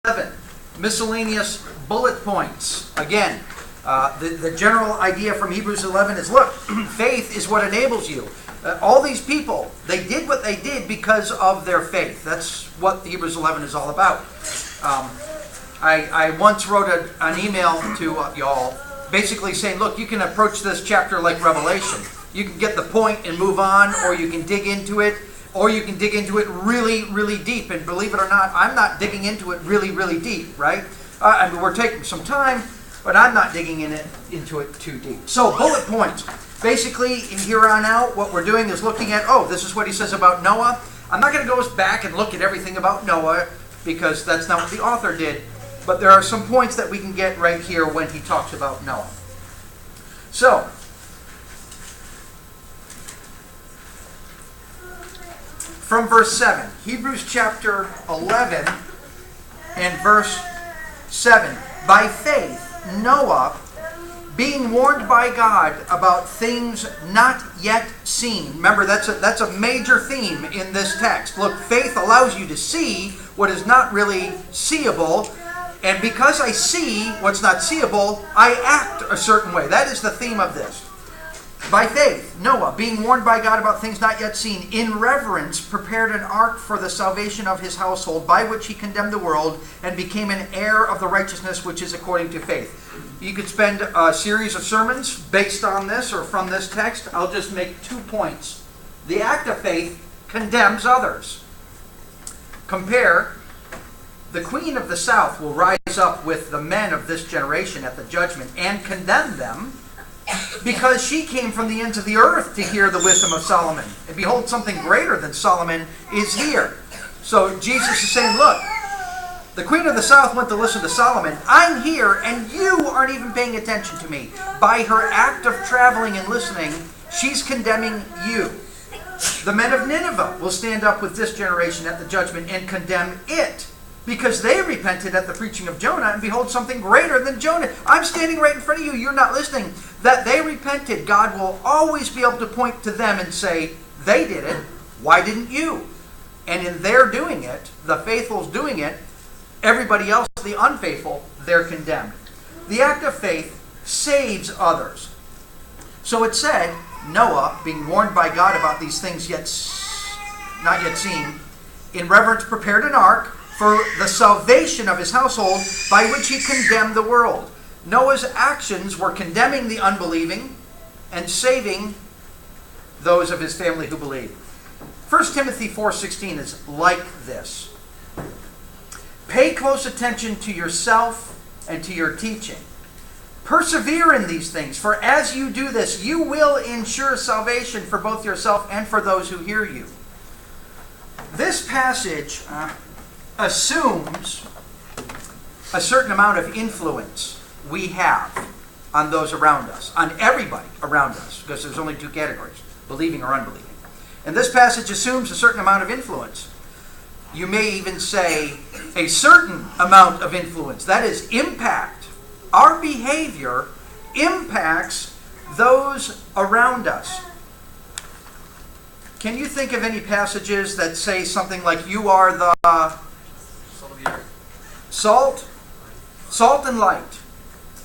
11, miscellaneous bullet points. Again, the general idea from Hebrews 11 is, look, faith is what enables you. All these people, they did what they did because of their faith. That's what Hebrews 11 is all about. I once wrote an email to y'all basically saying, look, you can approach this chapter like Revelation. You can get the point and move on, or you can dig into it, or you can dig into it really, really deep. And believe it or not, I'm not digging into it really, really deep, right? I mean, we're taking some time, but I'm not digging into it too deep. So, bullet points. Basically, here on out, what we're doing is looking at, this is what he says about Noah. I'm not going to go back and look at everything about Noah, because that's not what the author did. But there are some points that we can get right here when he talks about Noah. So, from verse 7, Hebrews chapter 11 and verse 7. By faith, Noah, being warned by God about things not yet seen. Remember, that's a major theme in this text. Look, faith allows you to see what is not really seeable. And because I see what's not seeable, I act a certain way. That is the theme of this. By faith, Noah, being warned by God about things not yet seen, in reverence prepared an ark for the salvation of his household, by which he condemned the world and became an heir of the righteousness which is according to faith. You could spend a series of sermons based on this or from this text. I'll just make 2 points. The act of faith condemns others. Compare, the queen of the south will rise up with the men of this generation at the judgment and condemn them, because she came from the ends of the earth to hear the wisdom of Solomon. And behold, something greater than Solomon is here. So Jesus is saying, look, the queen of the south went to listen to Solomon. I'm here, and you aren't even paying attention to me. By her act of traveling and listening, she's condemning you. The men of Nineveh will stand up with this generation at the judgment and condemn it, because they repented at the preaching of Jonah, and behold, something greater than Jonah. I'm standing right in front of you. You're not listening. That they repented, God will always be able to point to them and say, they did it. Why didn't you? And in their doing it, the faithfuls doing it, everybody else, the unfaithful, they're condemned. The act of faith saves others. So it said, Noah, being warned by God about these things not yet seen, in reverence prepared an ark for the salvation of his household, by which he condemned the world. Noah's actions were condemning the unbelieving and saving those of his family who believed. 1 Timothy 4:16 is like this. Pay close attention to yourself and to your teaching. Persevere in these things, for as you do this, you will ensure salvation for both yourself and for those who hear you. This passage assumes a certain amount of influence we have on those around us, on everybody around us, because there's only 2 categories, believing or unbelieving. And this passage assumes a certain amount of influence. You may even say a certain amount of influence, that is, impact. Our behavior impacts those around us. Can you think of any passages that say something like, you are the salt and light?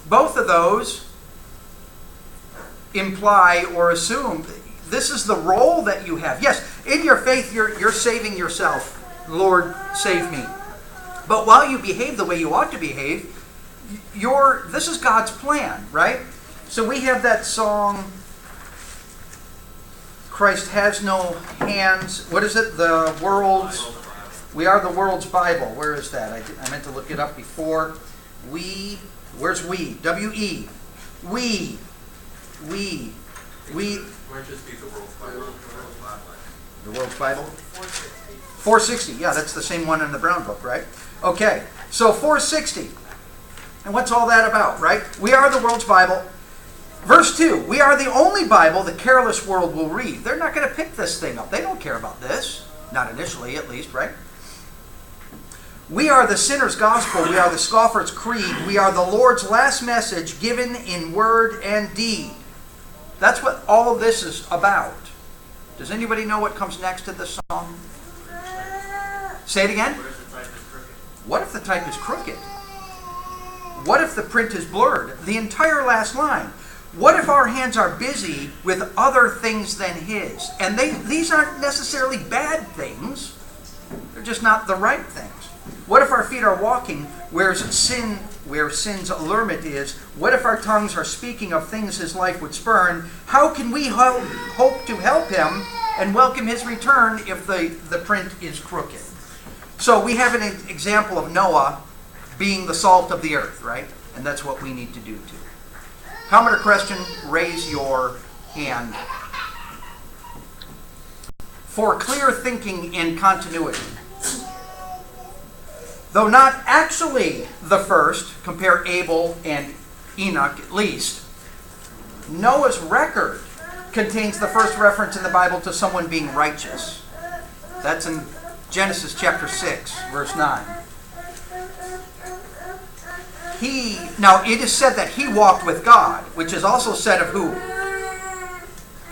Both of those imply or assume this is the role that you have. Yes, in your faith, you're saving yourself. Lord, save me. But while you behave the way you ought to behave, this is God's plan, right? So we have that song, Christ has no hands. What is it? We are the world's Bible. Where is that? I meant to look it up before. Where's we? W-E. We. Might just be the world's Bible. The world's Bible? 460. Yeah, that's the same one in the Brown Book, right? Okay, so 460. And what's all that about, right? We are the world's Bible. Verse 2, we are the only Bible the careless world will read. They're not going to pick this thing up. They don't care about this. Not initially, at least, right? We are the sinner's gospel. We are the scoffer's creed. We are the Lord's last message given in word and deed. That's what all this is about. Does anybody know what comes next to this song? Say it again. What if the type is crooked? What if the print is blurred? The entire last line. What if our hands are busy with other things than his? And these aren't necessarily bad things. They're just not the right things. What if our feet are walking where sin's allurement is? What if our tongues are speaking of things his life would spurn? How can we hope to help him and welcome his return if the print is crooked? So we have an example of Noah being the salt of the earth, right? And that's what we need to do too. Comment or question, raise your hand. For clear thinking and continuity. Though not actually the first, compare Abel and Enoch at least, Noah's record contains the first reference in the Bible to someone being righteous. That's in Genesis chapter 6, verse 9. Now it is said that he walked with God, which is also said of who?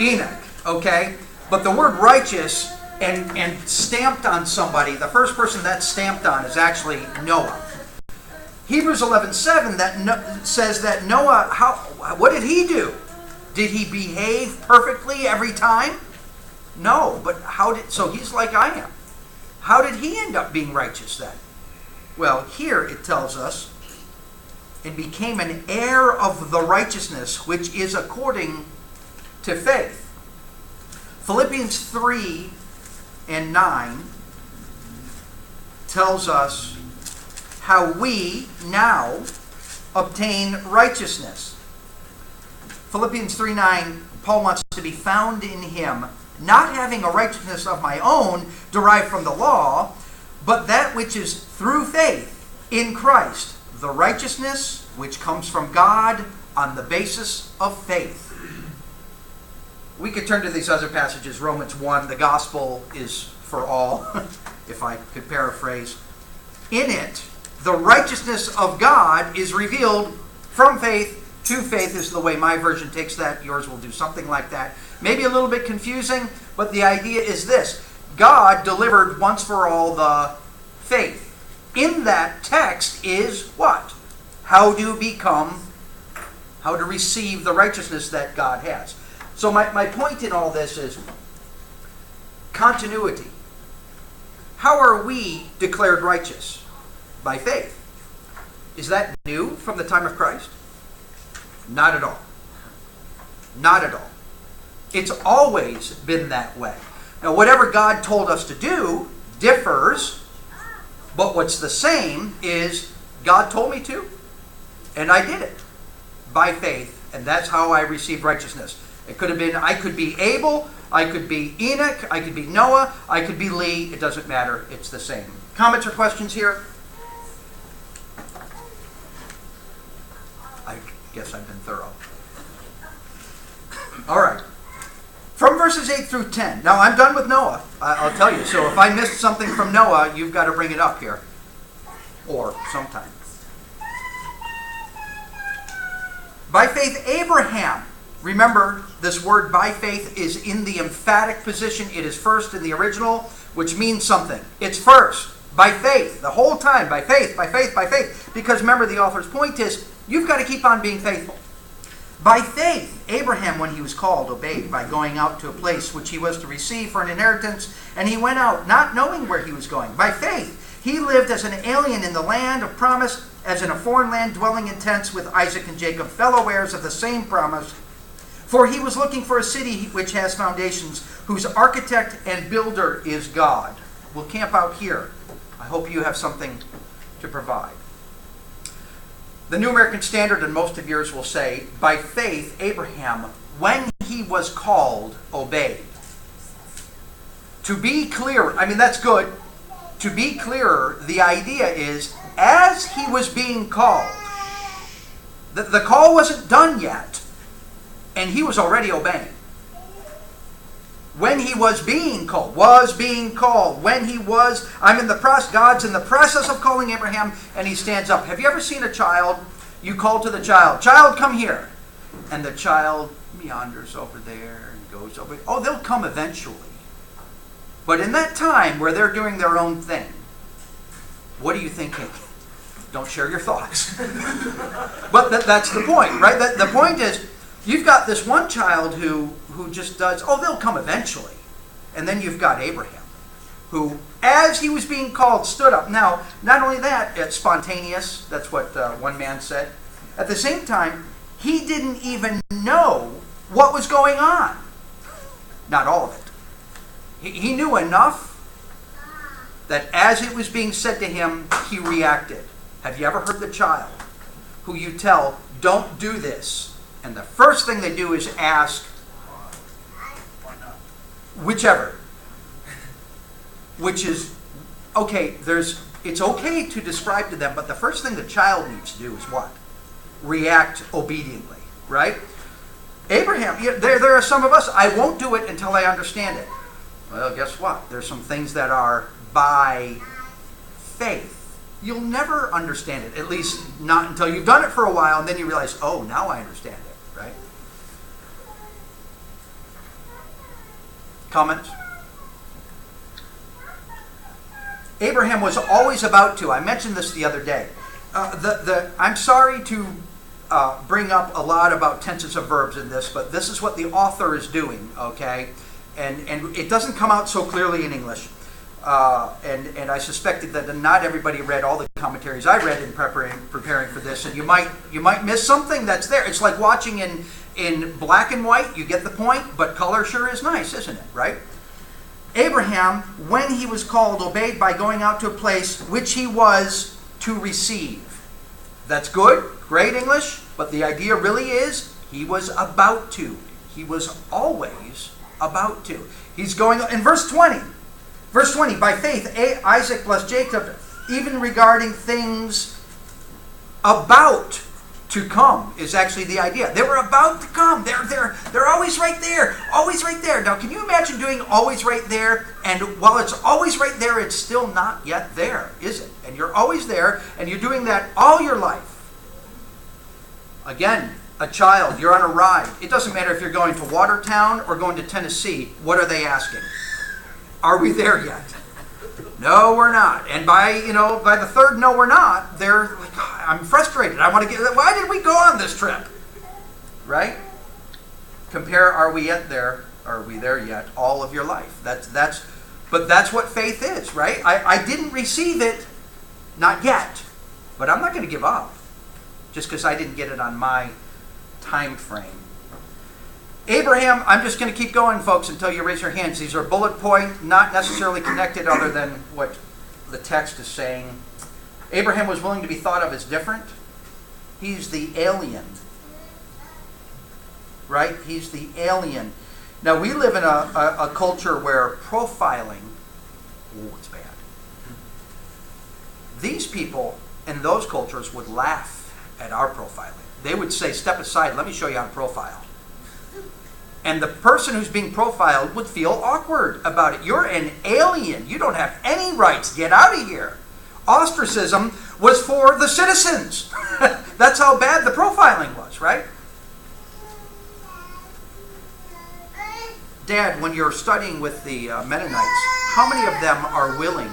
Enoch, okay? But the word righteous and stamped on somebody, the first person that's stamped on is actually Noah. Hebrews 11:7 says that Noah, what did he do? Did he behave perfectly every time? No, but so he's like I am. How did he end up being righteous then? Well, here it tells us, and became an heir of the righteousness which is according to faith. Philippians 3 and 9 tells us how we now obtain righteousness. Philippians 3:9, Paul wants to be found in him, not having a righteousness of my own derived from the law, but that which is through faith in Christ, the righteousness which comes from God on the basis of faith. We could turn to these other passages. Romans 1, the gospel is for all, if I could paraphrase. In it, the righteousness of God is revealed from faith to faith is the way my version takes that. Yours will do something like that. Maybe a little bit confusing, but the idea is this. God delivered once for all the faith. In that text is what? How to receive the righteousness that God has. So my point in all this is continuity. How are we declared righteous? By faith. Is that new from the time of Christ? Not at all. Not at all. It's always been that way. Now, whatever God told us to do differs, but what's the same is God told me to, and I did it by faith, and that's how I received righteousness. It could have been, I could be Abel, I could be Enoch, I could be Noah, I could be Lee. It doesn't matter. It's the same. Comments or questions here? I guess I've been thorough. All right. From verses 8 through 10. Now, I'm done with Noah, I'll tell you. So if I missed something from Noah, you've got to bring it up here. Or sometime. By faith, Abraham. Remember, this word by faith is in the emphatic position. It is first in the original, which means something. It's first. By faith. The whole time. By faith, by faith, by faith. Because remember, the author's point is, you've got to keep on being faithful. By faith, Abraham, when he was called, obeyed by going out to a place which he was to receive for an inheritance, and he went out, not knowing where he was going. By faith, he lived as an alien in the land of promise, as in a foreign land, dwelling in tents with Isaac and Jacob, fellow heirs of the same promise. For he was looking for a city which has foundations, whose architect and builder is God. We'll camp out here. I hope you have something to provide. The New American Standard and most of yours will say, by faith, Abraham, when he was called, obeyed. To be clear, I mean, that's good. To be clearer, the idea is, as he was being called, the call wasn't done yet, and he was already obeying. When he was being called, when he was, God's in the process of calling Abraham, and he stands up. Have you ever seen a child? You call to the child, come here. And the child meanders over there and goes over. Oh, they'll come eventually. But in that time where they're doing their own thing, What are you thinking? Don't share your thoughts. But that's the point, right? The point is, you've got this one child who just does, they'll come eventually. And then you've got Abraham, who, as he was being called, stood up. Now, not only that, it's spontaneous. That's what one man said. At the same time, he didn't even know what was going on. Not all of it. He knew enough that as it was being said to him, he reacted. Have you ever heard the child who you tell, don't do this, and the first thing they do is ask, whichever. Which is, okay, it's okay to describe to them, but the first thing the child needs to do is what? React obediently, right? Abraham, there are some of us, I won't do it until I understand it. Well, guess what? There's some things that are by faith. You'll never understand it, at least not until you've done it for a while, and then you realize, now I understand it, right? Comments? Abraham was always about to. I mentioned this the other day. I'm sorry to bring up a lot about tenses of verbs in this, but this is what the author is doing, okay? And it doesn't come out so clearly in English. And I suspected that not everybody read all the commentaries I read in preparing for this, and you might miss something that's there. It's like watching in black and white. You get the point, but color sure is nice, isn't it? Right? Abraham, when he was called, obeyed by going out to a place which he was to receive. That's good, great English, but the idea really is he was about to. He was always about to. He's going in verse 20. Verse 20, by faith, Isaac blessed Jacob, even regarding things about to come is actually the idea. They were about to come. They're always right there. Always right there. Now, can you imagine doing always right there, and while it's always right there, it's still not yet there, is it? And you're always there, and you're doing that all your life. Again, a child, you're on a ride. It doesn't matter if you're going to Watertown or going to Tennessee. What are they asking? Are we there yet? No, we're not. And by the third no, we're not, they're like, I'm frustrated. I want to why did we go on this trip? Right? Compare, are we there yet all of your life? But that's what faith is, right? I didn't receive it, not yet, but I'm not going to give up just because I didn't get it on my time frame. Abraham, I'm just going to keep going, folks, until you raise your hands. These are bullet point, not necessarily connected other than what the text is saying. Abraham was willing to be thought of as different. He's the alien. Right? He's the alien. Now, we live in a culture where profiling, it's bad. These people in those cultures would laugh at our profiling. They would say, step aside, let me show you how to profile. And the person who's being profiled would feel awkward about it. You're an alien. You don't have any rights. Get out of here. Ostracism was for the citizens. That's how bad the profiling was, right? Dad, when you're studying with the Mennonites, how many of them are willing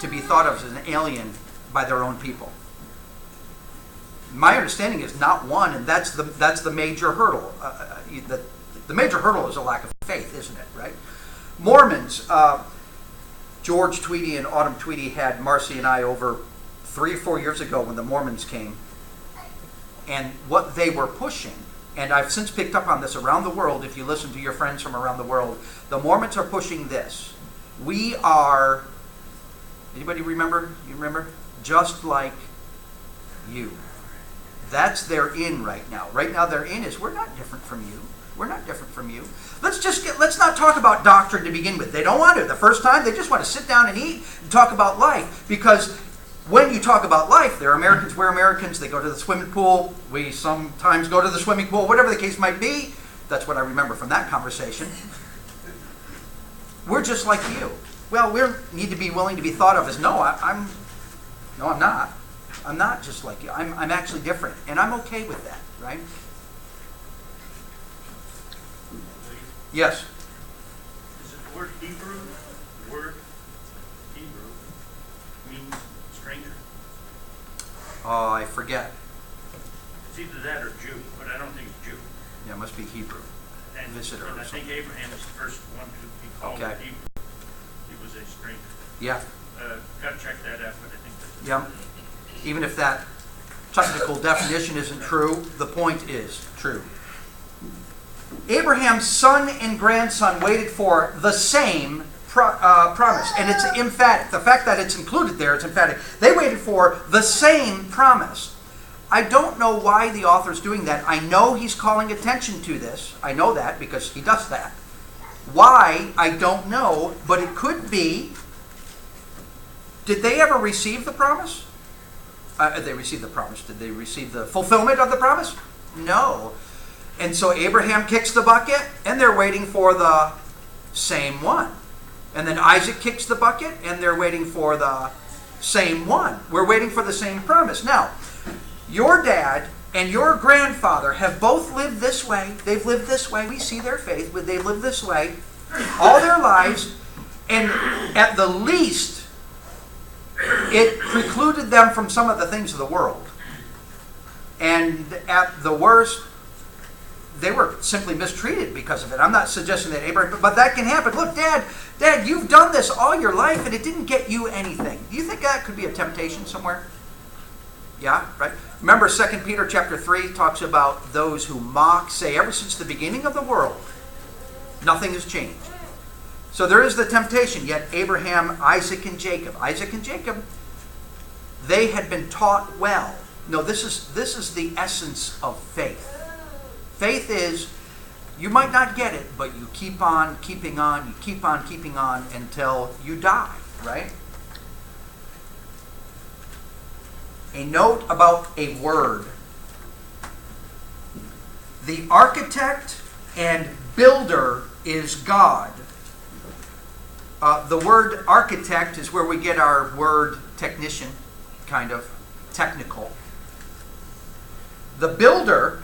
to be thought of as an alien by their own people? My understanding is not one, and that's the major hurdle. The major hurdle is a lack of faith, isn't it, right? Mormons, George Tweedy and Autumn Tweedy had Marcy and I over 3 or 4 years ago when the Mormons came. And what they were pushing, and I've since picked up on this around the world, if you listen to your friends from around the world, the Mormons are pushing this. We are, anybody remember? You remember? Just like you. That's their in right now. Right now their in is, we're not different from you. We're not different from you. Let's not talk about doctrine to begin with. They don't want to. The first time, they just want to sit down and eat and talk about life. Because when you talk about life, they're Americans, we're Americans. They go to the swimming pool. We sometimes go to the swimming pool, whatever the case might be. That's what I remember from that conversation. We're just like you. Well, we need to be willing to be thought of as, I'm not. I'm not just like you. I'm actually different. And I'm okay with that, right? Yes. Is it the word Hebrew? The word Hebrew means Oh, I forget. It's either that or Jew, but I don't think it's Jew. Yeah, it must be Hebrew. And, Visitor and or I think something. Abraham was the first one to be called Okay. a Hebrew. He was a stranger. Yeah. Got to check that out, but I think that's Yeah. Even if that technical definition isn't true, the point is true. Abraham's son and grandson waited for the same promise. And it's emphatic. The fact that it's included there, it's emphatic. They waited for the same promise. I don't know why the author's doing that. I know he's calling attention to this. I know that because he does that. Why, I don't know, but it could be, did they ever receive the promise? They received the promise. Did they receive the fulfillment of the promise? No. And so Abraham kicks the bucket, and they're waiting for the same one. And then Isaac kicks the bucket, and they're waiting for the same one. We're waiting for the same promise. Now, your dad and your grandfather have both lived this way. They've lived this way. We see their faith, but they've lived this way all their lives. And at the least, it precluded them from some of the things of the world. And at the worst, they were simply mistreated because of it. I'm not suggesting that Abraham, but that can happen. Look, Dad, you've done this all your life and it didn't get you anything. Do you think that could be a temptation somewhere? Yeah, right? Remember 2 Peter chapter 3 talks about those who mock, say ever since the beginning of the world, nothing has changed. So there is the temptation, yet Abraham, Isaac, and Jacob, they had been taught well. No, this is the essence of faith. Faith is, you might not get it, but you keep on keeping on, you keep on keeping on until you die, right? A note about a word. The architect and builder is God. The word architect is where we get our word technician, kind of technical. The builder,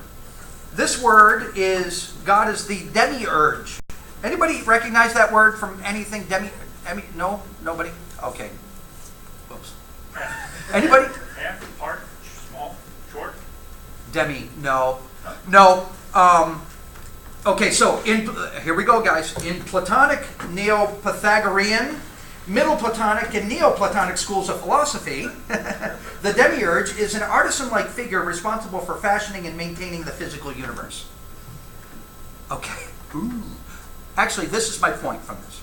this word is, God is the demiurge. Anybody recognize that word from anything? No? Nobody? Okay. Whoops. Anybody? half, part, small, short. Demi, no. No. Okay, so here we go, guys. In Platonic, Neo-Pythagorean, Middle Platonic, and Neoplatonic schools of philosophy, the demiurge is an artisan-like figure responsible for fashioning and maintaining the physical universe. Okay. Ooh. Actually, this is my point from this.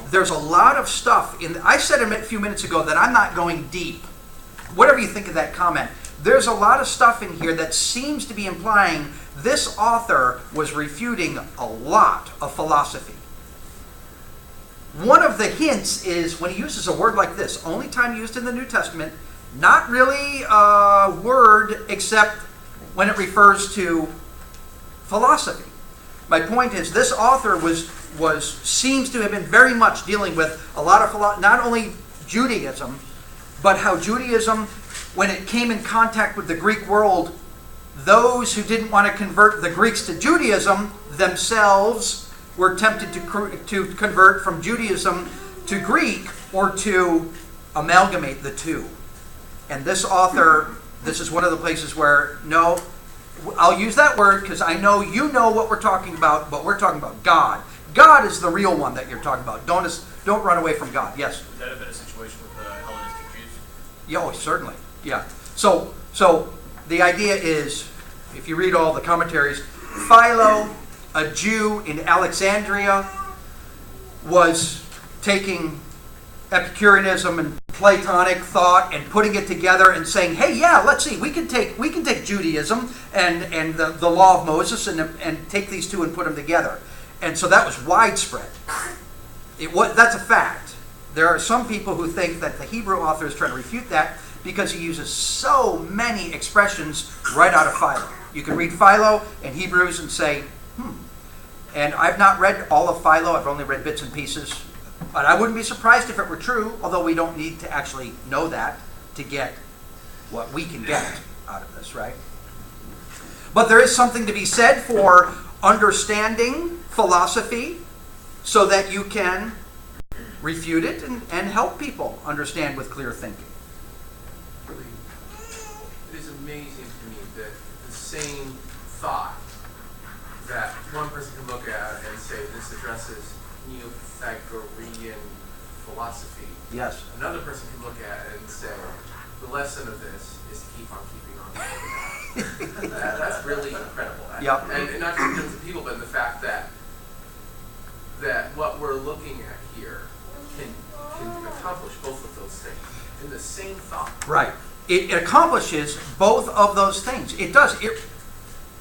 There's a lot of stuff I said a few minutes ago that I'm not going deep. Whatever you think of that comment, there's a lot of stuff in here that seems to be implying this author was refuting a lot of philosophy. One of the hints is when he uses a word like this, only time used in the New Testament, not really a word except when it refers to philosophy. My point is this author seems to have been very much dealing with a lot of not only Judaism, but how Judaism, when it came in contact with the Greek world, those who didn't want to convert the Greeks to Judaism themselves were tempted to convert from Judaism to Greek or to amalgamate the two. And this author, this is one of the places where, no, I'll use that word because I know you know what we're talking about, but we're talking about God. God is the real one that you're talking about. Don't run away from God. Yes? Would that have been a situation with the Hellenistic Jews? Yeah, oh, certainly. Yeah. So the idea is, if you read all the commentaries, Philo, a Jew in Alexandria, was taking Epicureanism and Platonic thought and putting it together and saying, hey, yeah, let's see, we can take Judaism and the law of Moses and take these two and put them together. And so that was widespread. That's a fact. There are some people who think that the Hebrew author is trying to refute that because he uses so many expressions right out of Philo. You can read Philo and Hebrews and say, And I've not read all of Philo. I've only read bits and pieces. But I wouldn't be surprised if it were true, although we don't need to actually know that to get what we can get out of this, right? But there is something to be said for understanding philosophy so that you can refute it and help people understand with clear thinking. For the amazing to me that the same thought that one person can look at and say this addresses Neo-Pythagorean philosophy. Yes. Another person can look at it and say the lesson of this is to keep on keeping on. That's really incredible. Yep. And not just in terms of people, but in the fact that what we're looking at here can accomplish both of those things in the same thought. Right. It accomplishes both of those things. It does.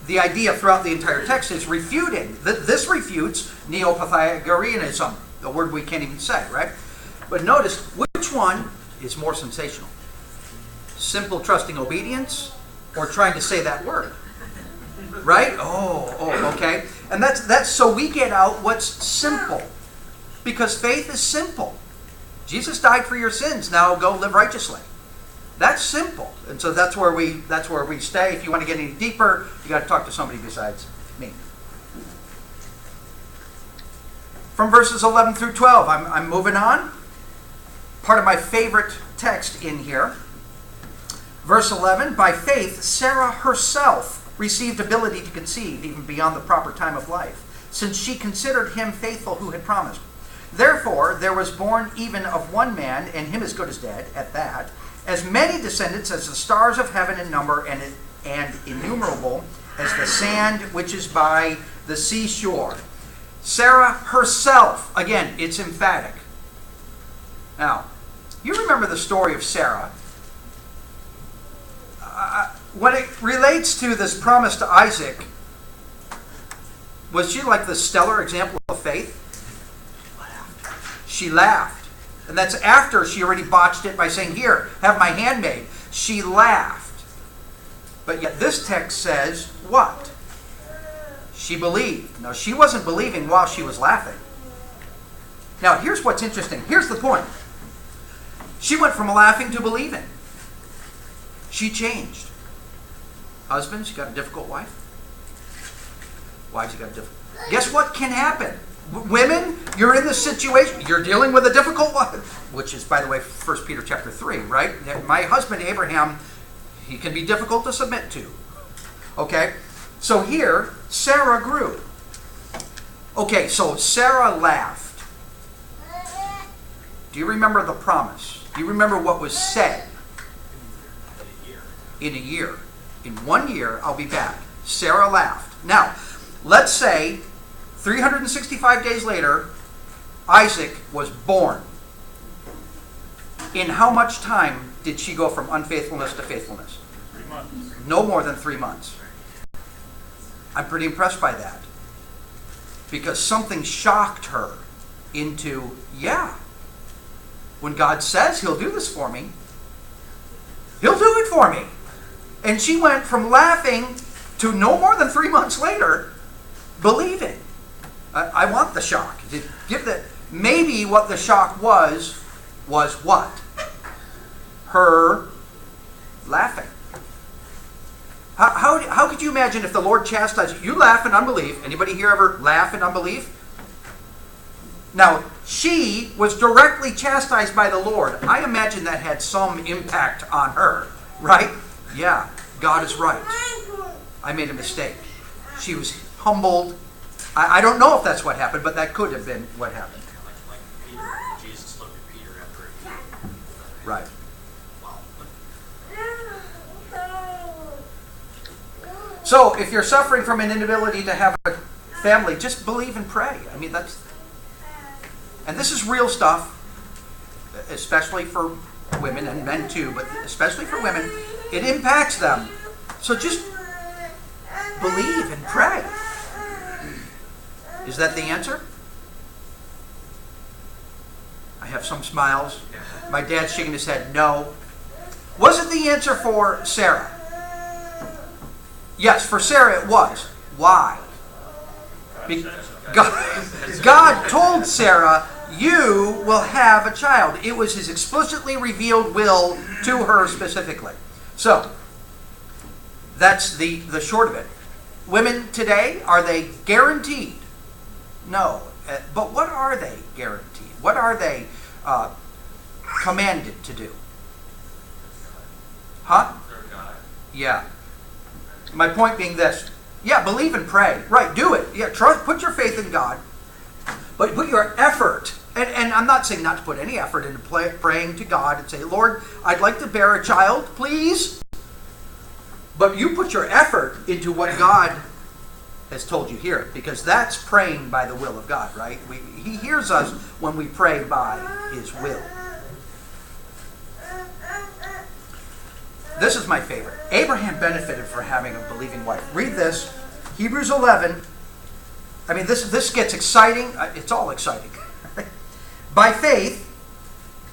The idea throughout the entire text is refuting. This refutes Neo-Pythagoreanism, the word we can't even say, right? But notice, which one is more sensational? Simple, trusting obedience, or trying to say that word? Right? Oh, okay. And that's so we get out what's simple. Because faith is simple. Jesus died for your sins. Now go live righteously. That's simple. And so that's where we stay. If you want to get any deeper, you got to talk to somebody besides me. From verses 11 through 12, I'm moving on. Part of my favorite text in here. Verse 11, by faith, Sarah herself received ability to conceive even beyond the proper time of life, since she considered him faithful who had promised. Therefore, there was born even of one man, and him as good as dead, at that, as many descendants as the stars of heaven in number, and innumerable as the sand which is by the seashore. Sarah herself, again, it's emphatic. Now, you remember the story of Sarah. When it relates to this promise to Isaac, was she like the stellar example of faith? She laughed. And that's after she already botched it by saying, here, have my handmaid. She laughed. But yet this text says, what? She believed. Now, she wasn't believing while she was laughing. Now, here's what's interesting. Here's the point. She went from laughing to believing. She changed. Husbands, you got a difficult wife? Wives, you got a difficult... Guess what can happen? Women, you're in this situation. You're dealing with a difficult one. Which is, by the way, 1 Peter chapter 3, right? My husband, Abraham, he can be difficult to submit to. Okay? So here, Sarah grew. Okay, so Sarah laughed. Do you remember the promise? Do you remember what was said? In a year. In 1 year, I'll be back. Sarah laughed. Now, let's say 365 days later, Isaac was born. In how much time did she go from unfaithfulness to faithfulness? 3 months. No more than 3 months. I'm pretty impressed by that. Because something shocked her into, yeah, when God says he'll do this for me, he'll do it for me. And she went from laughing to no more than 3 months later, believing. I want the shock. Give that. Maybe what the shock was what? Her laughing. How could you imagine if the Lord chastised you? You laugh in unbelief. Anybody here ever laugh in unbelief? Now, she was directly chastised by the Lord. I imagine that had some impact on her, right? Yeah, God is right. I made a mistake. She was humbled. I don't know if that's what happened, but that could have been what happened. Like Peter, Jesus looked at Peter after he... Right. So, if you're suffering from an inability to have a family, just believe and pray. I mean, and this is real stuff, especially for women and men too, but especially for women. It impacts them. So just believe and pray. Is that the answer? I have some smiles. My dad's shaking his head. No. Was it the answer for Sarah? Yes, for Sarah it was. Why? God told Sarah, you will have a child. It was his explicitly revealed will to her specifically. So, that's the short of it. Women today, are they guaranteed? No. But what are they guaranteed? What are they commanded to do? Huh? Yeah. My point being this. Yeah, believe and pray. Right, do it. Yeah, trust, put your faith in God. But put your effort, and I'm not saying not to put any effort into praying to God and say, Lord, I'd like to bear a child, please. But you put your effort into what God has told you here, because that's praying by the will of God, right? He hears us when we pray by His will. This is my favorite. Abraham benefited from having a believing wife. Read this, Hebrews 11. I mean, this gets exciting. It's all exciting. By faith,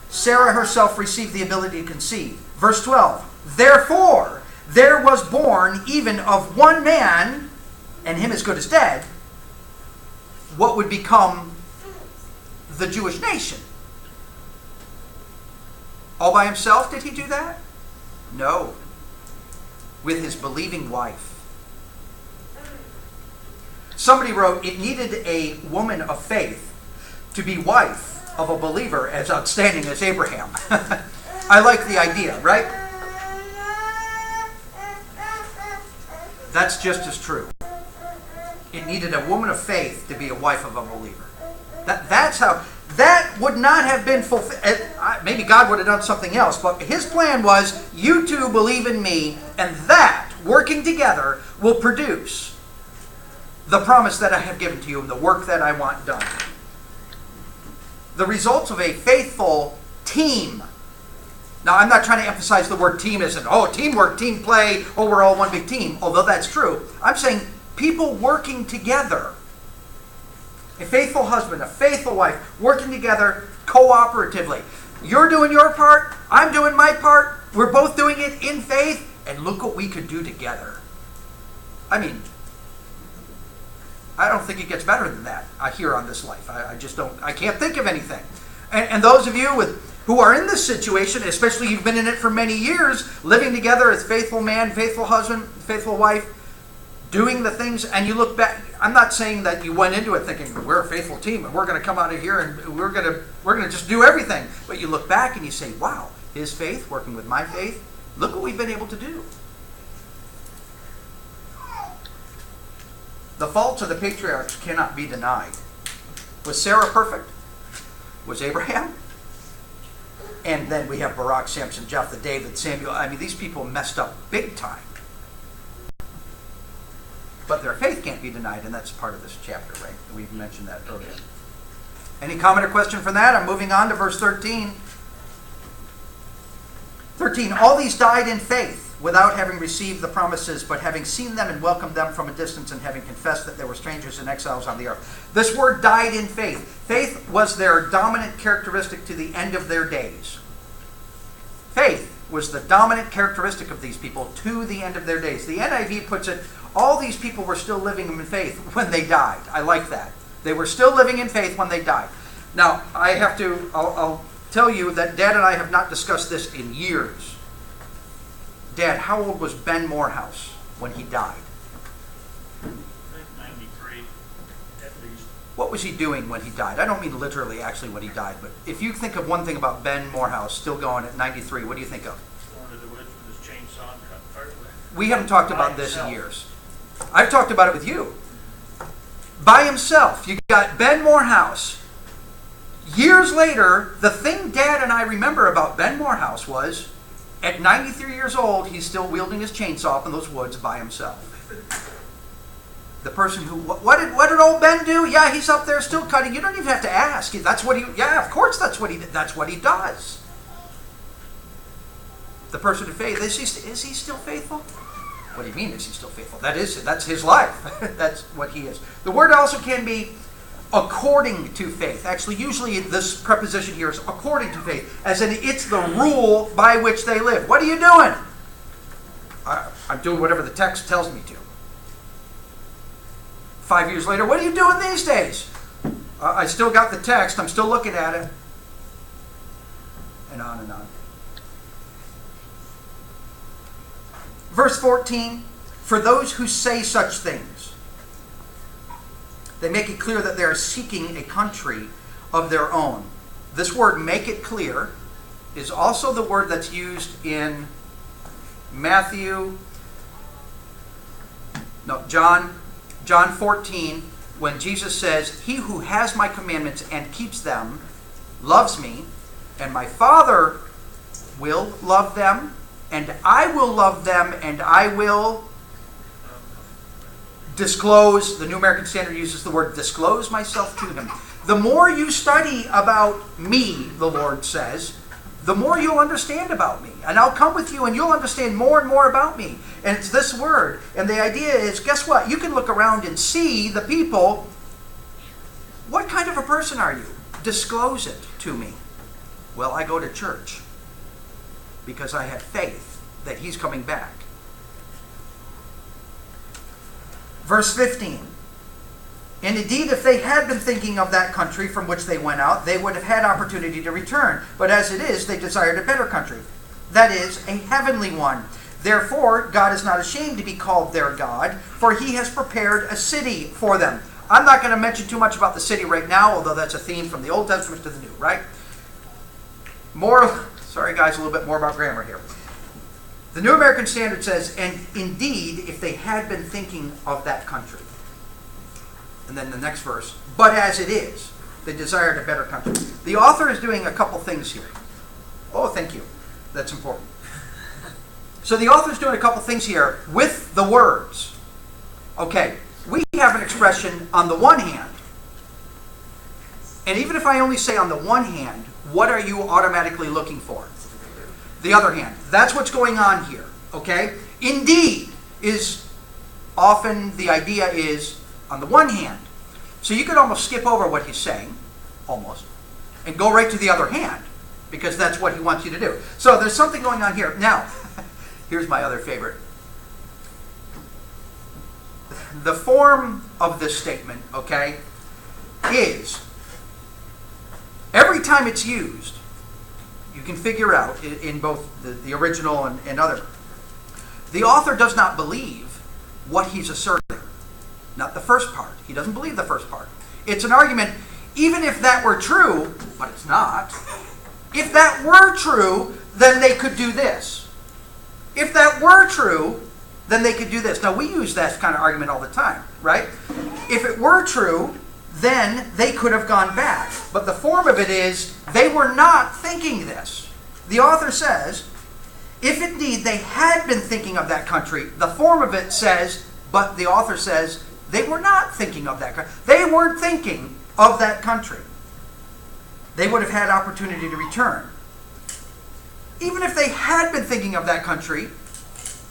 Sarah herself received the ability to conceive. Verse 12. Therefore, there was born even of one man, and him as good as dead, what would become the Jewish nation. All by himself did he do that? No. With his believing wife. Somebody wrote, it needed a woman of faith to be wife of a believer as outstanding as Abraham. I like the idea, right? That's just as true. It needed a woman of faith to be a wife of a believer. That's how. That would not have been fulfilled. Maybe God would have done something else, but His plan was, you two believe in me, and that, working together, will produce the promise that I have given to you and the work that I want done. The results of a faithful team. Now, I'm not trying to emphasize the word team as in, teamwork, team play, we're all one big team, although that's true. I'm saying people working together. A faithful husband, a faithful wife, working together cooperatively. You're doing your part, I'm doing my part, we're both doing it in faith, and look what we could do together. I mean, I don't think it gets better than that here on this life. I just don't, I can't think of anything. And those of you who are in this situation, especially you've been in it for many years, living together as faithful man, faithful husband, faithful wife, doing the things, and you look back. I'm not saying that you went into it thinking we're a faithful team and we're going to come out of here and we're going to just do everything. But you look back and you say, wow, his faith working with my faith. Look what we've been able to do. The faults of the patriarchs cannot be denied. Was Sarah perfect? Was Abraham? And then we have Barak, Samson, Jephthah, David, Samuel. I mean, these people messed up big time. But their faith can't be denied, and that's part of this chapter, right? We've mentioned that earlier. Any comment or question from that? I'm moving on to verse 13. 13, all these died in faith, without having received the promises, but having seen them and welcomed them from a distance, and having confessed that they were strangers and exiles on the earth. This word died in faith. Faith was their dominant characteristic to the end of their days. Faith was the dominant characteristic of these people to the end of their days. The NIV puts it, all these people were still living in faith when they died. I like that. They were still living in faith when they died. Now, I'll tell you that Dad and I have not discussed this in years. Dad, how old was Ben Morehouse when he died? I think 93, at least. What was he doing when he died? I don't mean literally actually when he died, but if you think of one thing about Ben Morehouse still going at 93, what do you think of? Going to the woods with his chainsaw and cut firewood. We haven't talked about this in years. I've talked about it with you. By himself. You got Ben Morehouse. Years later, the thing Dad and I remember about Ben Morehouse was, at 93 years old, he's still wielding his chainsaw up in those woods by himself. The person who, what did old Ben do? Yeah, he's up there still cutting. You don't even have to ask. That's what of course that's what he does. The person of faith, is he still faithful? What do you mean, is he still faithful? That's his life. That's what he is. The word also can be according to faith. Actually, usually this preposition here is according to faith, as in it's the rule by which they live. What are you doing? I'm doing whatever the text tells me to. 5 years later, what are you doing these days? I still got the text. I'm still looking at it. And on and on. Verse 14, for those who say such things, they make it clear that they are seeking a country of their own. This word, make it clear, is also the word that's used in Matthew No, John 14, when Jesus says, "He who has my commandments and keeps them loves me, and my Father will love them, and I will love them, and I will disclose," the New American Standard uses the word disclose myself to him. The more you study about me, the Lord says, the more you'll understand about me. And I'll come with you and you'll understand more and more about me. And it's this word. And the idea is, guess what? You can look around and see the people. What kind of a person are you? Disclose it to me. Well, I go to church because I have faith that he's coming back. Verse 15. And indeed, if they had been thinking of that country from which they went out, they would have had opportunity to return. But as it is, they desired a better country. That is, a heavenly one. Therefore, God is not ashamed to be called their God, for he has prepared a city for them. I'm not going to mention too much about the city right now, although that's a theme from the Old Testament to the New, right? Sorry guys, a little bit more about grammar here. The New American Standard says, and indeed, if they had been thinking of that country. And then the next verse, but as it is, they desired a better country. The author is doing a couple things here. Oh, thank you. That's important. So the author is doing a couple things here with the words. Okay, we have an expression on the one hand. And even if I only say on the one hand, what are you automatically looking for? The other hand. That's what's going on here. Okay? Indeed is often the idea is on the one hand. So you could almost skip over what he's saying, almost, and go right to the other hand, because that's what he wants you to do. So there's something going on here. Now, here's my other favorite. The form of this statement, okay, is every time it's used, you can figure out in both the original and other, the author does not believe what he's asserting. Not the first part. He doesn't believe the first part. It's an argument, even if that were true, but it's not. If that were true, then they could do this. If that were true, then they could do this. Now, we use that kind of argument all the time, right? If it were true, then they could have gone back. But the form of it is, they were not thinking this. The author says, if indeed they had been thinking of that country, the form of it says, but the author says, they were not thinking of that country. They weren't thinking of that country. They would have had opportunity to return. Even if they had been thinking of that country,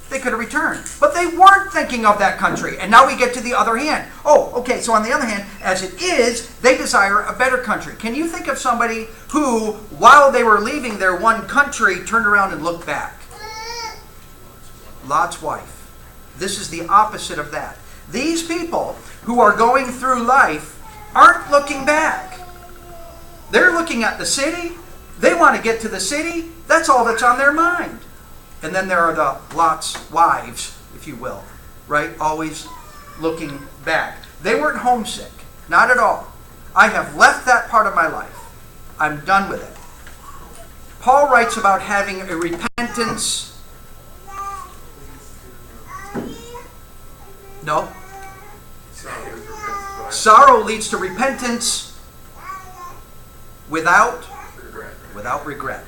they could have returned. But they weren't thinking of that country. And now we get to the other hand. Oh, okay, so on the other hand, as it is, they desire a better country. Can you think of somebody who, while they were leaving their one country, turned around and looked back? Lot's wife. This is the opposite of that. These people who are going through life aren't looking back. They're looking at the city. They want to get to the city. That's all that's on their mind. And then there are the Lot's wives, if you will, right? Always looking back. They weren't homesick. Not at all. I have left that part of my life. I'm done with it. Paul writes about having a repentance. No. Sorrow leads to repentance without regret.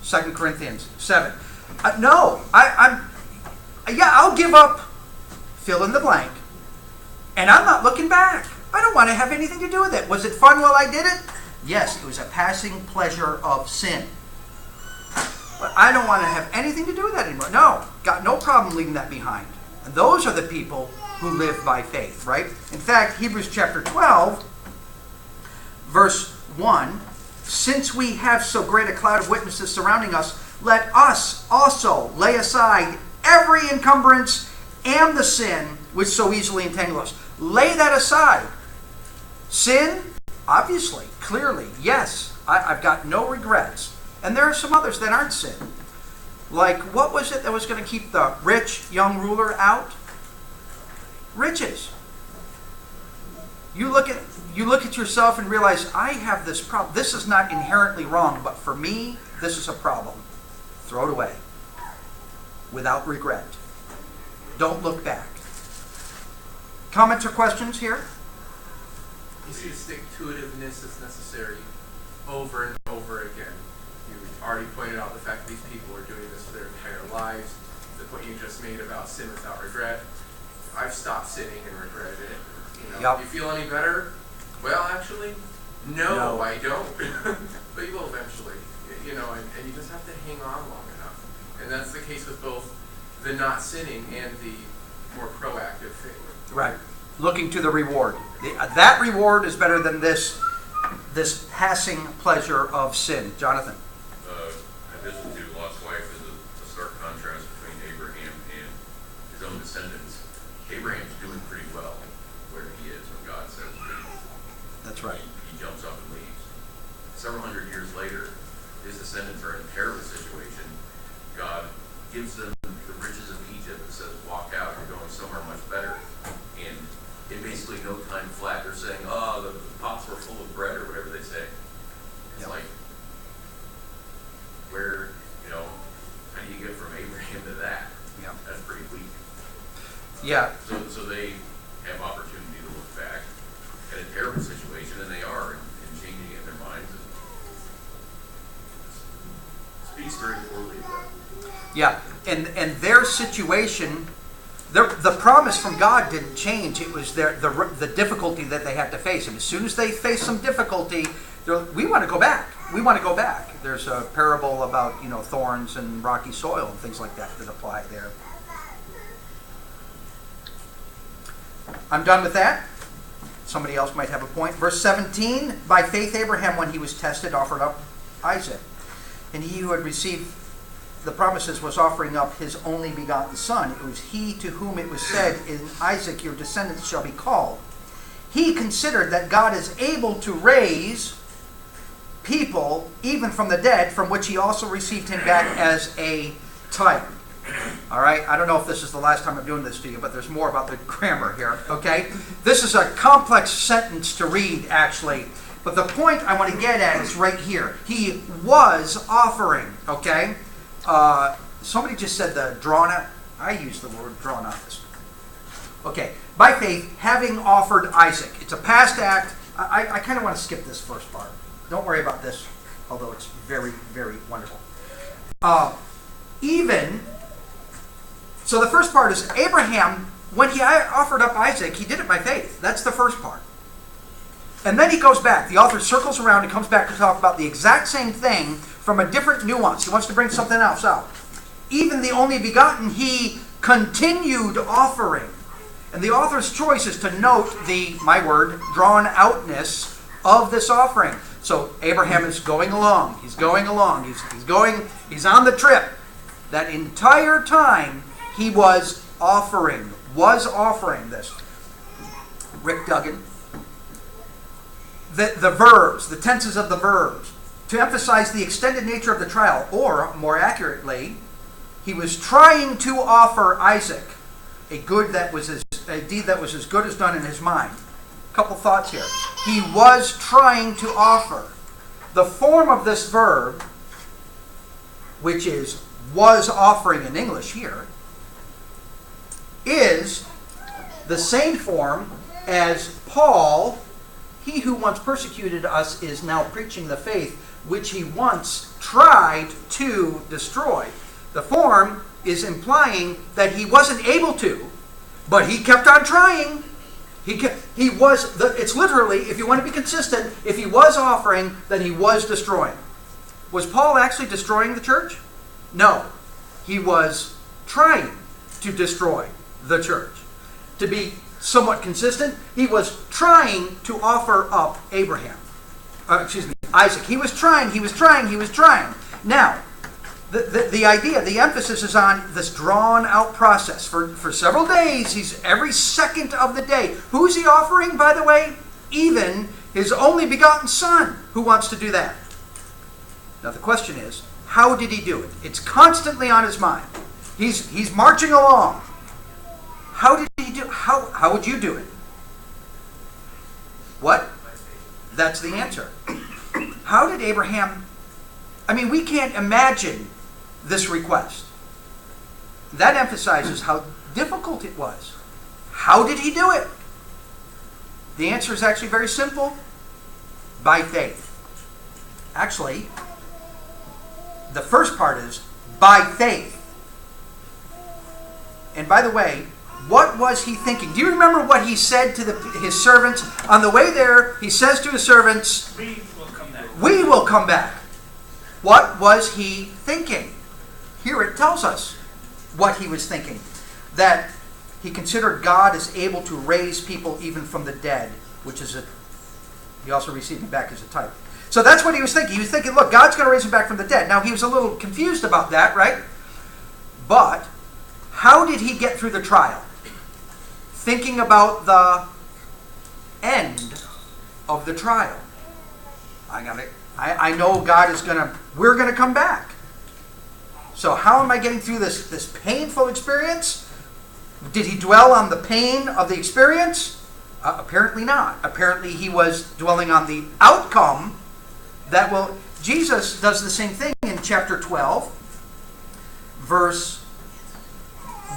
2 Corinthians 7. I'll give up, fill in the blank, and I'm not looking back. I don't want to have anything to do with it. Was it fun while I did it? Yes, it was a passing pleasure of sin. But I don't want to have anything to do with that anymore. No, got no problem leaving that behind. And those are the people who live by faith, right? In fact, Hebrews chapter 12, verse 1, since we have so great a cloud of witnesses surrounding us, let us also lay aside every encumbrance and the sin which so easily entangle us. Lay that aside. Sin, obviously, clearly, yes, I've got no regrets. And there are some others that aren't sin. Like, what was it that was going to keep the rich young ruler out? Riches. You look at yourself and realize, I have this problem. This is not inherently wrong, but for me, this is a problem. Throw it away. Without regret. Don't look back. Comments or questions here? You see the stick-to-itiveness that's necessary over and over again. You already pointed out the fact that these people are doing this for their entire lives. The point you just made about sin without regret. I've stopped sinning and regretted it. Yep. You feel any better? Well, actually, no. I don't. But you will eventually. And you just have to hang on long enough. And that's the case with both the not sinning and the more proactive thing. Right. Looking to the reward. That reward is better than this passing pleasure of sin. Jonathan. I listened to Lot's wife as a stark contrast between Abraham and his own descendants. Abraham's doing pretty well where he is when God says leave. That's right. He jumps up and leaves. Several hundred years later, his descendants are in a perilous situation. God gives them the riches of Egypt and says, walk out, you're going somewhere much better. And in basically no time flat, they're saying, oh, the pots were full of bread, or whatever they say. It's like, where, how do you get from Abraham to that? Yeah. That's pretty weak. Yeah. So they have opportunity to look back at a terrible situation, and they are, and changing it in their minds. It speaks very poorly of them. Yeah. And their situation, the promise from God didn't change. It was the difficulty that they had to face. And as soon as they face some difficulty, we want to go back. We want to go back. There's a parable about, thorns and rocky soil and things like that apply there. I'm done with that. Somebody else might have a point. Verse 17, by faith Abraham, when he was tested, offered up Isaac. And he who had received the promises was offering up his only begotten son. It was he to whom it was said, in Isaac your descendants shall be called. He considered that God is able to raise people even from the dead, from which he also received him back as a type. All right, I don't know if this is the last time I'm doing this to you, but there's more about the grammar here, okay? This is a complex sentence to read, actually. But the point I want to get at is right here. He was offering, okay? Somebody just said the drawn out. I use the word drawn out. Okay, by faith, having offered Isaac. It's a past act. I kind of want to skip this first part. Don't worry about this, although it's very, very wonderful. So the first part is Abraham, when he offered up Isaac, he did it by faith. That's the first part. And then he goes back. The author circles around and comes back to talk about the exact same thing from a different nuance. He wants to bring something else out. Even the only begotten, he continued offering. And the author's choice is to note the, my word, drawn outness of this offering. So Abraham is going along. He's going along. He's on the trip. That entire time he was offering this. Rick Duggan. The verbs, the tenses of the verbs, to emphasize the extended nature of the trial, or more accurately, he was trying to offer Isaac a deed that was as good as done in his mind. A couple thoughts here. He was trying to offer. The form of this verb, which is was offering in English here, is the same form as Paul, he who once persecuted us is now preaching the faith which he once tried to destroy. The form is implying that he wasn't able to, but he kept on trying. It's literally, if you want to be consistent, if he was offering, then he was destroying. Was Paul actually destroying the church? No. He was trying to destroy the church. To be somewhat consistent, he was trying to offer up Isaac. He was trying. Now, the idea, the emphasis is on this drawn out process. For several days, every second of the day. Who's he offering, by the way? Even his only begotten son. Who wants to do that? Now the question is, how did he do it? It's constantly on his mind. He's marching along. How did he do? How would you do it? What? That's the answer. How did Abraham? I mean, we can't imagine this request. That emphasizes how difficult it was. How did he do it? The answer is actually very simple. By faith. Actually, the first part is by faith. And by the way, what was he thinking? Do you remember what he said to his servants? On the way there, he says to his servants, We will come back. we will come back. What was he thinking? Here it tells us what he was thinking. That he considered God as able to raise people even from the dead, which is he also received him back as a type. So that's what he was thinking. He was thinking, look, God's going to raise him back from the dead. Now, he was a little confused about that, right? But how did he get through the trial? Thinking about the end of the trial. I know God is we're going to come back. So how am I getting through this painful experience? Did he dwell on the pain of the experience? Apparently not. Apparently he was dwelling on the outcome that will... Jesus does the same thing in chapter 12, verse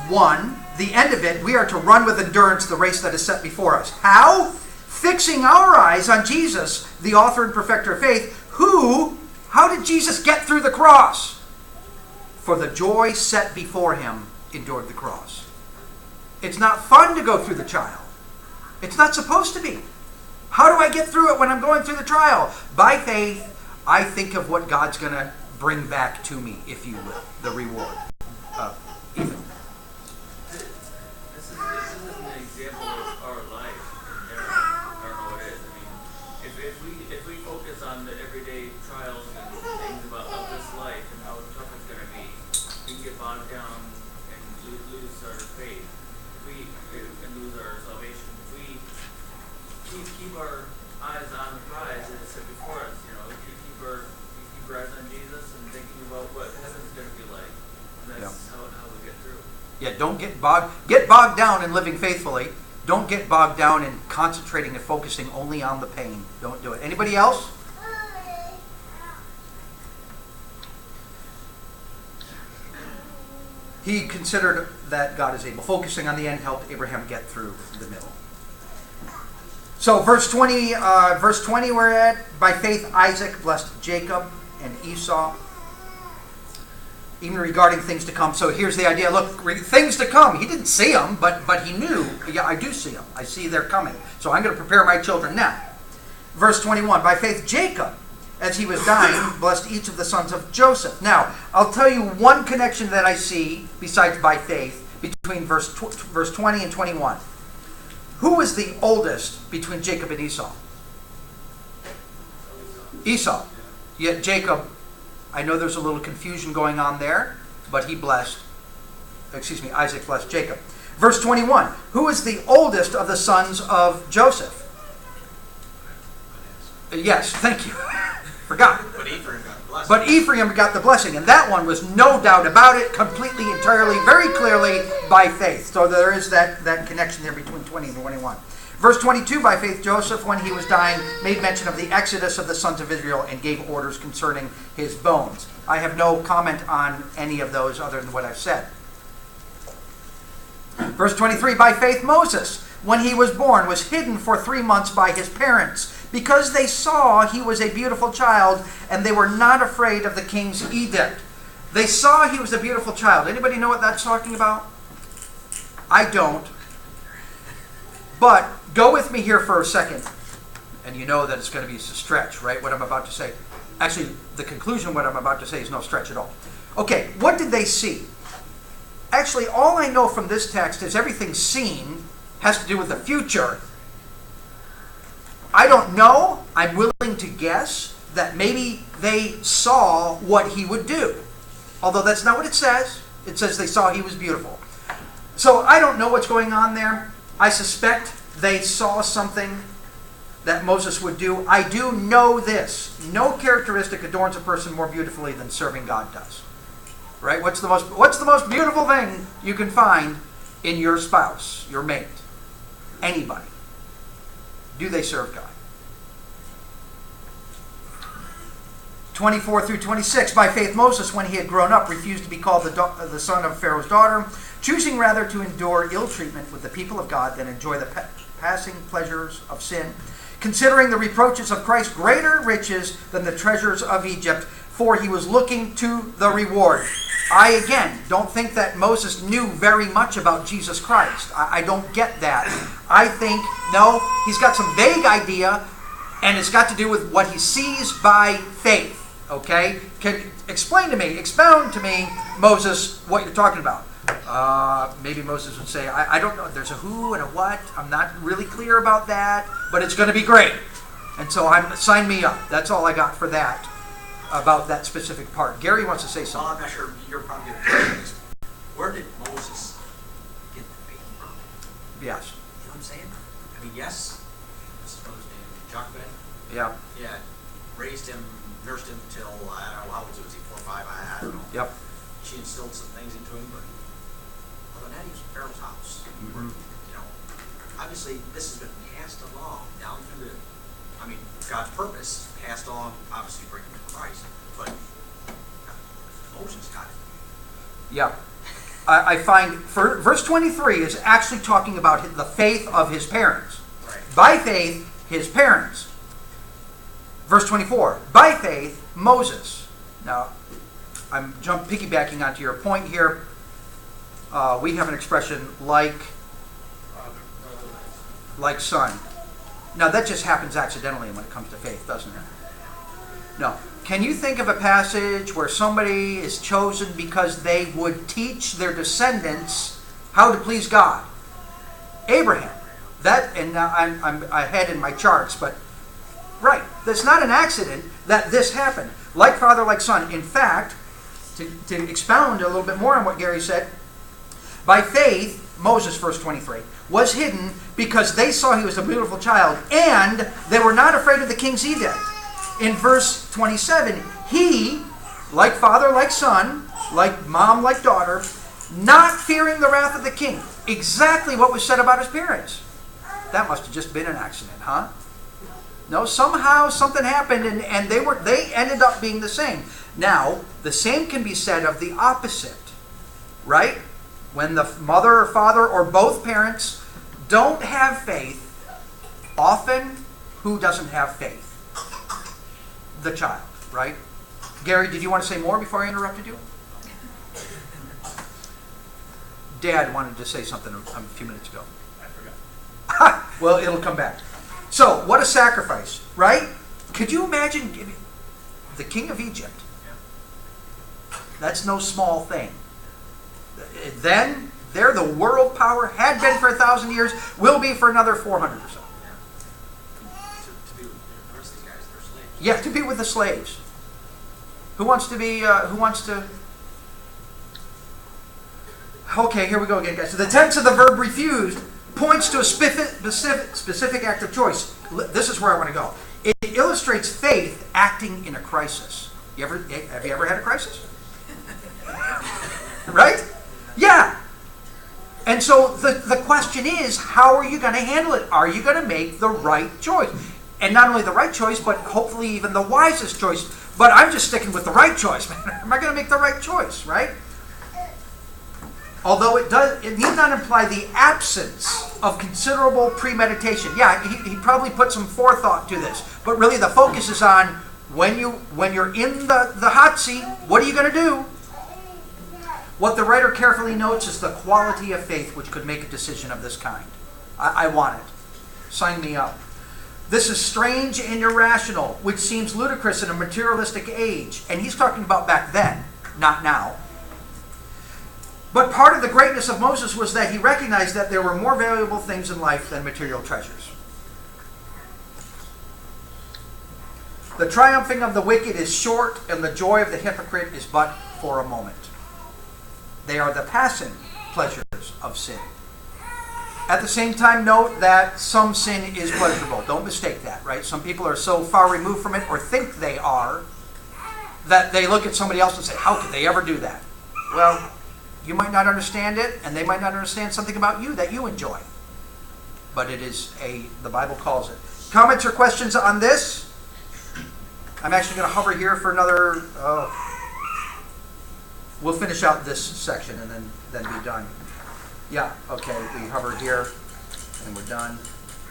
1. The end of it, we are to run with endurance the race that is set before us. How? Fixing our eyes on Jesus, the author and perfecter of faith, how did Jesus get through the cross? For the joy set before him endured the cross. It's not fun to go through the trial. It's not supposed to be. How do I get through it when I'm going through the trial? By faith, I think of what God's going to bring back to me, if you will, the reward. Ethan. This isn't an example of our life in general. I don't know what it is. I mean, if we focus on the everyday trials and things of this life and how tough it's going to be, we can get bogged down and lose our faith. And lose our salvation. If we keep our eyes on the prize that is set before us, if we keep our eyes on Jesus and thinking about what heaven's going to be like, and that's how we get through. Yeah, don't get bogged down in living faithfully. Don't get bogged down in concentrating and focusing only on the pain. Don't do it. Anybody else? He considered that God is able. Focusing on the end helped Abraham get through the middle. So verse 20 we're at, by faith Isaac blessed Jacob and Esau, even regarding things to come. So here's the idea. Look, things to come. He didn't see them, but he knew, yeah, I do see them. I see they're coming. So I'm going to prepare my children now. Verse 21, by faith Jacob, as he was dying, blessed each of the sons of Joseph. Now, I'll tell you one connection that I see, besides by faith, between verse 20 and 21. Who was the oldest between Jacob and Esau? Esau. Yet Jacob, I know there's a little confusion going on there, but Isaac blessed Jacob. Verse 21, who is the oldest of the sons of Joseph? Yes, thank you. Forgot. But Ephraim got the blessing. But Ephraim got the blessing, and that one was no doubt about it, completely, entirely, very clearly by faith. So there is that connection there between 20 and 21. Verse 22, by faith Joseph, when he was dying, made mention of the exodus of the sons of Israel and gave orders concerning his bones. I have no comment on any of those other than what I've said. Verse 23, by faith Moses, when he was born, was hidden for 3 months by his parents, because they saw he was a beautiful child, and they were not afraid of the king's edict. They saw he was a beautiful child. Anybody know what that's talking about? I don't. But go with me here for a second, and you know that it's going to be a stretch, right? What I'm about to say. Actually, the conclusion of what I'm about to say is no stretch at all. Okay, what did they see? Actually, all I know from this text is everything seen has to do with the future. I don't know. I'm willing to guess that maybe they saw what he would do. Although that's not what it says. It says they saw he was beautiful. So I don't know what's going on there. I suspect they saw something that Moses would do. I do know this. No characteristic adorns a person more beautifully than serving God does. Right? What's the most beautiful thing you can find in your spouse, your mate? Anybody. Do they serve God? 24 through 26. By faith Moses, when he had grown up, refused to be called the son of Pharaoh's daughter, choosing rather to endure ill treatment with the people of God than enjoy the passing pleasures of sin, considering the reproaches of Christ greater riches than the treasures of Egypt, for he was looking to the reward. I, again, don't think that Moses knew very much about Jesus Christ. I don't get that. I think, no, he's got some vague idea, and it's got to do with what he sees by faith. Okay? Expound to me, Moses, what you're talking about. Maybe Moses would say, I don't know, there's a who and a what. I'm not really clear about that, but it's going to be great. And so sign me up. That's all I got for that, about that specific part. Gary wants to say Well, something. I'm not sure you're probably going to tell this. Where did Moses get the faith from? Yes. You know what I'm saying? I mean, yes, what's his brother's name? Jochebed? Yeah. Yeah. Raised him, nursed him till, I don't know, how old was he? 4 or 5? I don't know. Yep. She instilled some things into him, but other than that, he was in Pharaoh's house. Mhm. You know, obviously, this has been passed along down through God's purpose, passed along, obviously bringing him to Christ, but Moses got it. Yeah. I find verse 23 is actually talking about the faith of his parents. Right. By faith, his parents. Verse 24, by faith, Moses. Now, I'm piggybacking onto your point here. We have an expression like son. Now, that just happens accidentally when it comes to faith, doesn't it? No. Can you think of a passage where somebody is chosen because they would teach their descendants how to please God? Abraham. That, and now I'm ahead in my charts, but right. That's not an accident that this happened. Like father, like son. In fact, to expound a little bit more on what Gary said, by faith, Moses, verse 23, was hidden because they saw he was a beautiful child, and they were not afraid of the king's edict. In verse 27, he, like father, like son, like mom, like daughter, not fearing the wrath of the king. Exactly what was said about his parents. That must have just been an accident, huh? No, somehow something happened, and they ended up being the same. Now, the same can be said of the opposite, right? When the mother or father or both parents don't have faith, often who doesn't have faith? The child, right? Gary, did you want to say more before I interrupted you? Dad wanted to say something a few minutes ago. I forgot. Well, it'll come back. So, what a sacrifice, right? Could you imagine the king of Egypt? That's no small thing. Then, they're the world power, had been for 1,000 years, will be for another 400 or so. To be with the rest of these guys, they're slaves. Yeah, to be with the slaves. Who wants to... Okay, here we go again, guys. So the tense of the verb refused points to a specific act of choice. This is where I want to go. It illustrates faith acting in a crisis. Have you ever had a crisis? Right? Yeah. And so the question is, how are you going to handle it? Are you going to make the right choice? And not only the right choice, but hopefully even the wisest choice. But I'm just sticking with the right choice, man. Am I going to make the right choice, right? Although it need not imply the absence of considerable premeditation. Yeah, he probably put some forethought to this. But really the focus is on when you're in the hot seat, what are you going to do? What the writer carefully notes is the quality of faith which could make a decision of this kind. I want it. Sign me up. This is strange and irrational, which seems ludicrous in a materialistic age. And he's talking about back then, not now. But part of the greatness of Moses was that he recognized that there were more valuable things in life than material treasures. The triumphing of the wicked is short, and the joy of the hypocrite is but for a moment. They are the passing pleasures of sin. At the same time, note that some sin is pleasurable. Don't mistake that, right? Some people are so far removed from it, or think they are, that they look at somebody else and say, how could they ever do that? Well, you might not understand it, and they might not understand something about you that you enjoy. But it is the Bible calls it. Comments or questions on this? I'm actually going to hover here for another... we'll finish out this section and then be done. Yeah, okay, we hover here, and we're done.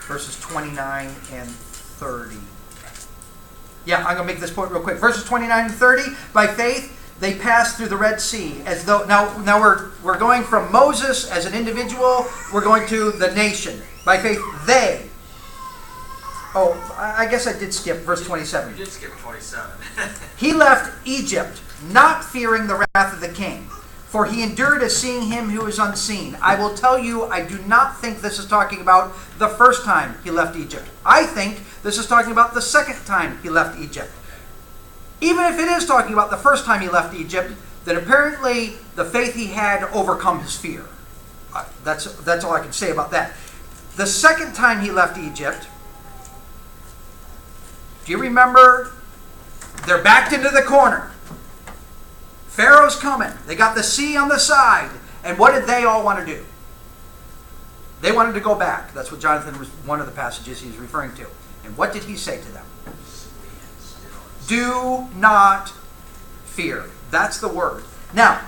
verses 29 and 30. Yeah, I'm going to make this point real quick. Verses 29 and 30, by faith, they passed through the Red Sea. As though now we're going from Moses as an individual, we're going to the nation. By faith, they. Oh, I guess I did skip verse 27. You did skip 27. He left Egypt, not fearing the wrath of the king, for he endured as seeing him who is unseen. I will tell you, I do not think this is talking about the first time he left Egypt. I think this is talking about the second time he left Egypt. Even if it is talking about the first time he left Egypt, then apparently the faith he had overcome his fear. That's all I can say about that. The second time he left Egypt, do you remember? They're backed into the corner. Pharaoh's coming. They got the sea on the side. And what did they all want to do? They wanted to go back. That's what Jonathan was, one of the passages he's referring to. And what did he say to them? Do not fear. That's the word. Now,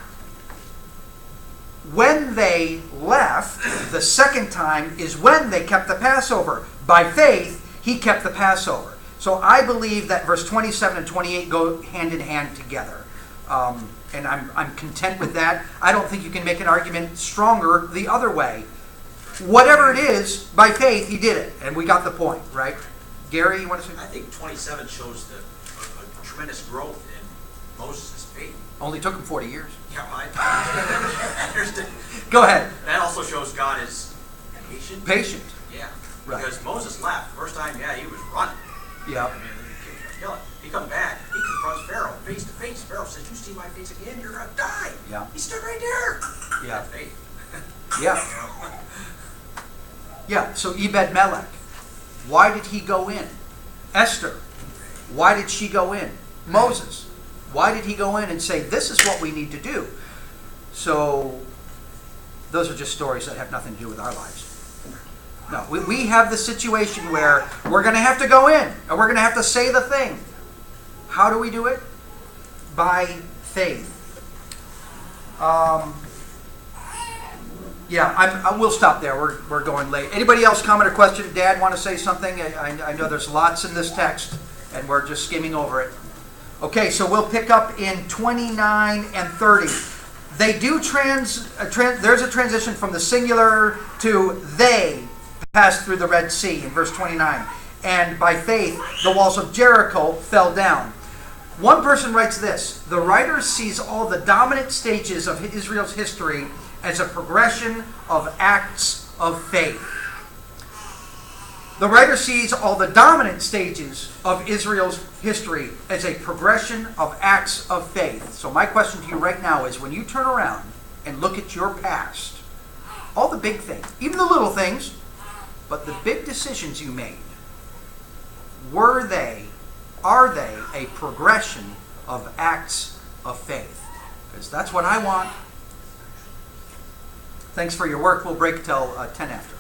when they left, the second time is when they kept the Passover. By faith, he kept the Passover. So I believe that verse 27 and 28 go hand in hand together. And I'm content with that. I don't think you can make an argument stronger the other way. Whatever it is, by faith, he did it. And we got the point, right? Gary, you want to say? I think 27 shows a tremendous growth in Moses' faith. Only took him 40 years. Yeah, I understand. Go ahead. That also shows God is patient. Patient. Yeah. Right. Because Moses left. The first time, yeah, he was running. Yeah. I mean, he was killing. He comes back. He confronts Pharaoh face to face. Pharaoh says, "You see my face again, you're going to die." Yeah. He stood right there. Yeah. Faith. Yeah. You know? Yeah. So Ebed-Melech, why did he go in? Esther, why did she go in? Moses, why did he go in and say, this is what we need to do? So those are just stories that have nothing to do with our lives. No, we have the situation where we're going to have to go in and we're going to have to say the thing. How do we do it? By faith. Yeah, we'll stop there. We're going late. Anybody else comment or question? Dad, want to say something? I know there's lots in this text, and we're just skimming over it. Okay, so we'll pick up in 29 and 30. They do there's a transition from the singular to they passed through the Red Sea in verse 29. And by faith, the walls of Jericho fell down. One person writes this: the writer sees all the dominant stages of Israel's history as a progression of acts of faith. The writer sees all the dominant stages of Israel's history as a progression of acts of faith. So my question to you right now is, when you turn around and look at your past, all the big things, even the little things, but the big decisions you made, are they a progression of acts of faith? Because that's what I want. Thanks for your work. We'll break till 10 after.